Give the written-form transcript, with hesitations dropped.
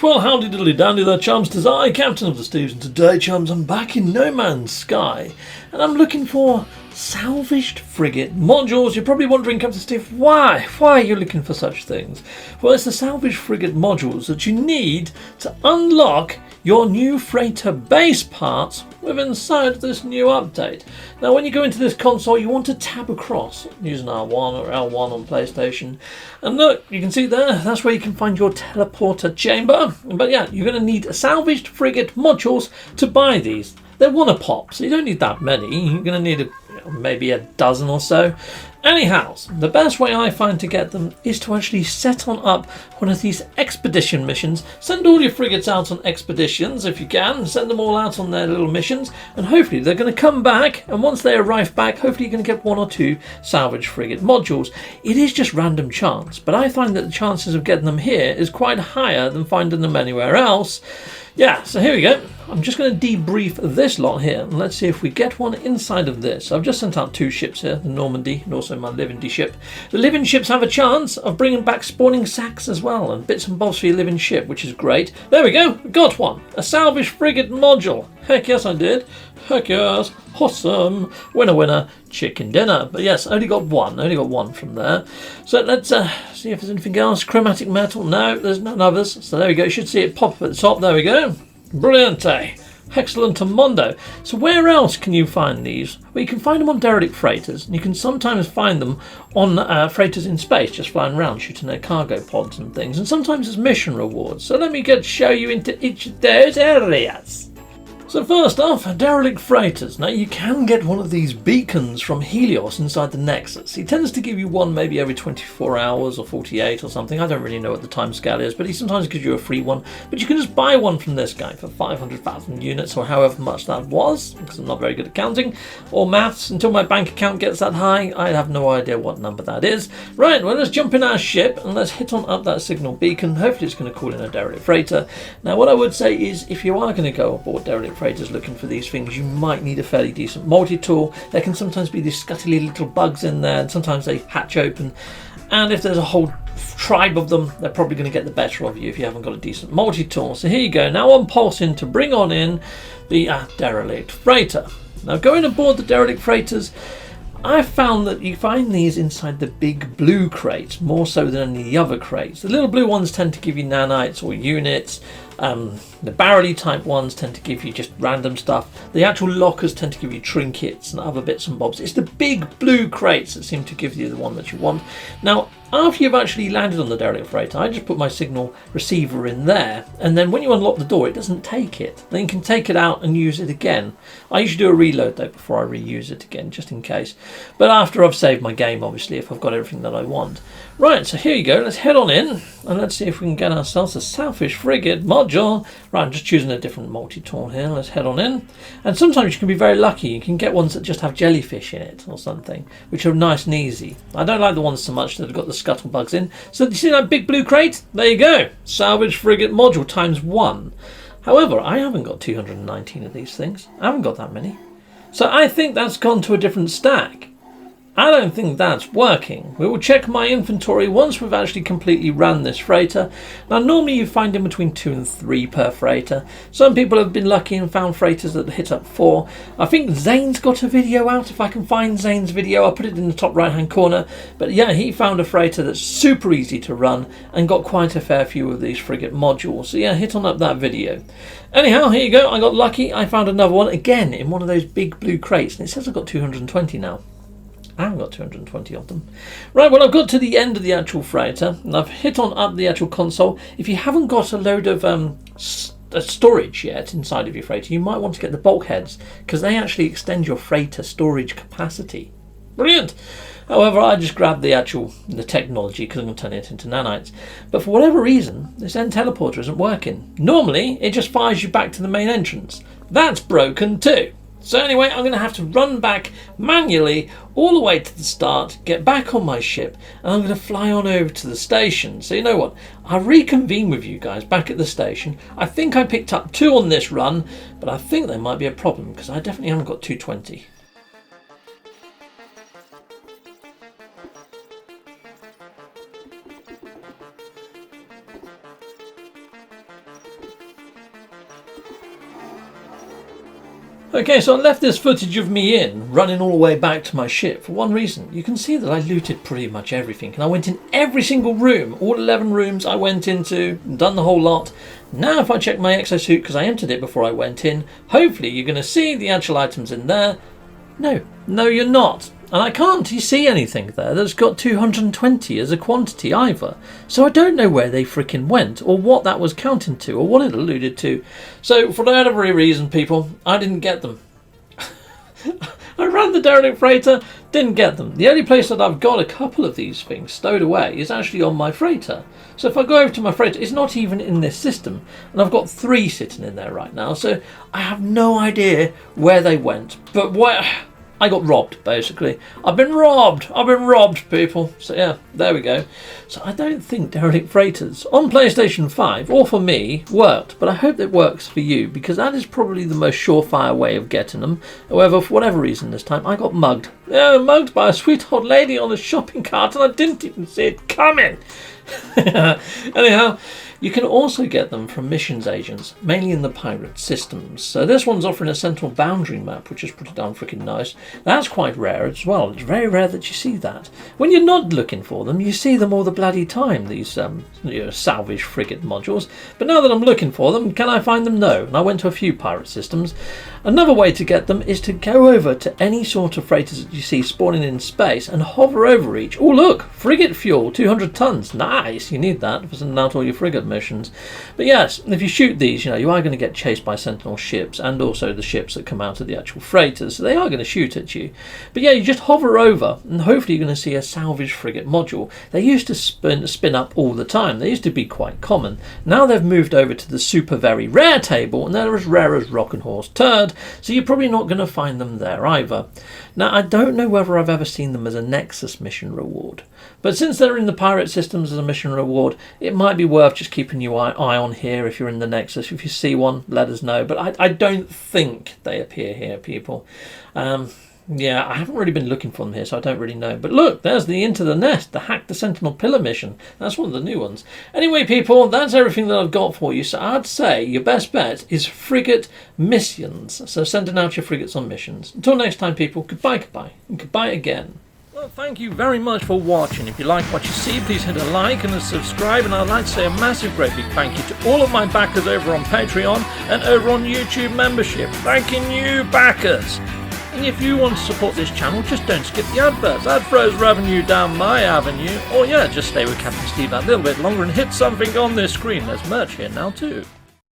Well, howdy diddly dandy there, chums. 'Tis I, Captain of the Steves, and today, chums, I'm back in No Man's Sky, and I'm looking for Salvaged Frigate modules. You're probably wondering, Captain Steve, why are you looking for such things? Well, it's the Salvaged Frigate modules that you need to unlock your new freighter base parts within inside this new update. Now, when you go into this console, you want to tab across using R1 or L1 on PlayStation, and look, you can see there, that's where you can find your teleporter chamber. But yeah, you're going to need Salvaged Frigate modules to buy these. They're one a pop, so you don't need that many. You're going to need maybe a dozen or so. Anyhow, the best way I find to get them is to actually set on up one of these expedition missions. Send all your frigates out on expeditions if you can. Send them all out on their little missions, and hopefully they're going to come back, and once they arrive back, hopefully you're going to get one or two Salvaged Frigate modules. It is just random chance, but I find that the chances of getting them here is quite higher than finding them anywhere else. Yeah, so here we go. I'm just going to debrief this lot here, and let's see if we get one inside of this. I've just sent out two ships here, the Normandy and also my Living ship. The Living ships have a chance of bringing back spawning sacks as well, and bits and bobs for your Living ship, which is great. There we go, we got one. A Salvaged Frigate module. Heck yes I did. Heck yes. Awesome. Winner winner, chicken dinner. But yes, only got one from there. So let's see if there's anything else. Chromatic metal. No, there's none others. So there we go. You should see it pop up at the top. There we go. Brilliant. Excellent mondo. So where else can you find these? Well, you can find them on derelict freighters, and you can sometimes find them on freighters in space, just flying around shooting their cargo pods and things, and sometimes as mission rewards. So let me show you into each of those areas. So first off, derelict freighters. Now you can get one of these beacons from Helios inside the Nexus. He tends to give you one maybe every 24 hours or 48 or something. I don't really know what the time scale is, but he sometimes gives you a free one. But you can just buy one from this guy for 500,000 units or however much that was, because I'm not very good at counting or maths. Until my bank account gets that high, I have no idea what number that is. Right, well, let's jump in our ship and let's hit on up that signal beacon. Hopefully it's going to call in a derelict freighter. Now what I would say is, if you are going to go aboard derelict freighters looking for these things, you might need a fairly decent multi-tool. There can sometimes be these scuttly little bugs in there, and sometimes they hatch open, and if there's a whole tribe of them, they're probably going to get the better of you if you haven't got a decent multi-tool. So here you go. Now I'm pulsing to bring on in the derelict freighter. Now going aboard the derelict freighters, I found that you find these inside the big blue crates more so than any of the other crates. The little blue ones tend to give you nanites or units. The barrel-y type ones tend to give you just random stuff. The actual lockers tend to give you trinkets and other bits and bobs. It's the big blue crates that seem to give you the one that you want. Now, after you've actually landed on the derelict freighter, I just put my signal receiver in there, and then when you unlock the door, it doesn't take it. Then you can take it out and use it again. I usually do a reload though before I reuse it again, just in case. But after I've saved my game, obviously, if I've got everything that I want. Right, so here you go. Let's head on in, and let's see if we can get ourselves a Salvaged Frigate module. Right, I'm just choosing a different multi-tool here. Let's head on in. And sometimes you can be very lucky. You can get ones that just have jellyfish in it or something, which are nice and easy. I don't like the ones so much that have got the scuttlebugs in. So you see that big blue crate? There you go. Salvaged Frigate module times 1. However, I haven't got 219 of these things. I haven't got that many. So I think that's gone to a different stack. I don't think that's working. We will check my inventory once we've actually completely ran this freighter. Now normally you find in between 2 and 3 per freighter. Some people have been lucky and found freighters that hit up 4. I think Zane's got a video out. If I can find Zane's video, I'll put it in the top right hand corner. But yeah, he found a freighter that's super easy to run and got quite a fair few of these frigate modules. So yeah, hit on up that video. Anyhow, here you go. I got lucky. I found another one again in one of those big blue crates, and it says I've got 220 now. I haven't got 220 of them. Right, well, I've got to the end of the actual freighter, and I've hit on up the actual console. If you haven't got a load of storage yet inside of your freighter, you might want to get the bulkheads, because they actually extend your freighter storage capacity. Brilliant! However, I just grabbed the technology because I'm going to turn it into nanites. But for whatever reason, this end teleporter isn't working. Normally, it just fires you back to the main entrance. That's broken too. So anyway, I'm going to have to run back manually all the way to the start, get back on my ship, and I'm going to fly on over to the station. So you know what? I'll reconvene with you guys back at the station. I think I picked up 2 on this run, but I think there might be a problem because I definitely haven't got 220. Okay, so I left this footage of me running all the way back to my ship for one reason. You can see that I looted pretty much everything, and I went in every single room, all 11 rooms I went into, done the whole lot. Now if I check my exosuit, because I entered it before I went in, hopefully you're going to see the actual items in there. No you're not. And I can't see anything there that's got 220 as a quantity either. So I don't know where they freaking went, or what that was counting to, or what it alluded to. So for that very reason, people, I didn't get them. I ran the derelict freighter, didn't get them. The only place that I've got a couple of these things stowed away is actually on my freighter. So if I go over to my freighter, it's not even in this system. And I've got 3 sitting in there right now. So I have no idea where they went. But where... I got robbed, basically. I've been robbed, people. So yeah, there we go. So I don't think derelict freighters on PlayStation 5, or for me, worked. But I hope it works for you, because that is probably the most surefire way of getting them. However, for whatever reason this time, I got mugged. Yeah, mugged by a sweet old lady on a shopping cart, and I didn't even see it coming. Anyhow, you can also get them from missions agents, mainly in the pirate systems. So this one's offering a central boundary map, which is pretty darn freaking nice. That's quite rare as well. It's very rare that you see that. When you're not looking for them, you see them all the bloody time, these salvage frigate modules. But now that I'm looking for them, can I find them? No. And I went to a few pirate systems. Another way to get them is to go over to any sort of freighters that you see spawning in space and hover over each. Oh look, frigate fuel, 200 tons. Nice, you need that for sending out all your frigate missions. But yes, if you shoot these, you are going to get chased by sentinel ships, and also the ships that come out of the actual freighters, so they are going to shoot at you. But yeah, you just hover over and hopefully you're going to see a salvage frigate module. They used to spin up all the time. They used to be quite common. Now they've moved over to the super very rare table, and they're as rare as rock and horse turd, so you're probably not going to find them there either. Now I don't know whether I've ever seen them as a Nexus mission reward, but since they're in the pirate systems as a mission reward, it might be worth just keeping your eye on here if you're in the Nexus. If you see one, let us know, but I don't think they appear here, people. Yeah, I haven't really been looking for them here, so I don't really know. But look, there's the Into the Nest, the Hack the Sentinel Pillar mission. That's one of the new ones. Anyway, people, that's everything that I've got for you. So I'd say your best bet is frigate missions. So sending out your frigates on missions. Until next time, people, goodbye, and goodbye again. Well, thank you very much for watching. If you like what you see, please hit a like and a subscribe. And I'd like to say a massive, great big thank you to all of my backers over on Patreon and over on YouTube membership. Thanking you, backers. And if you want to support this channel, just don't skip the adverts. That throws revenue down my avenue. Or yeah, just stay with Captain Steve that little bit longer and hit something on this screen. There's merch here now too.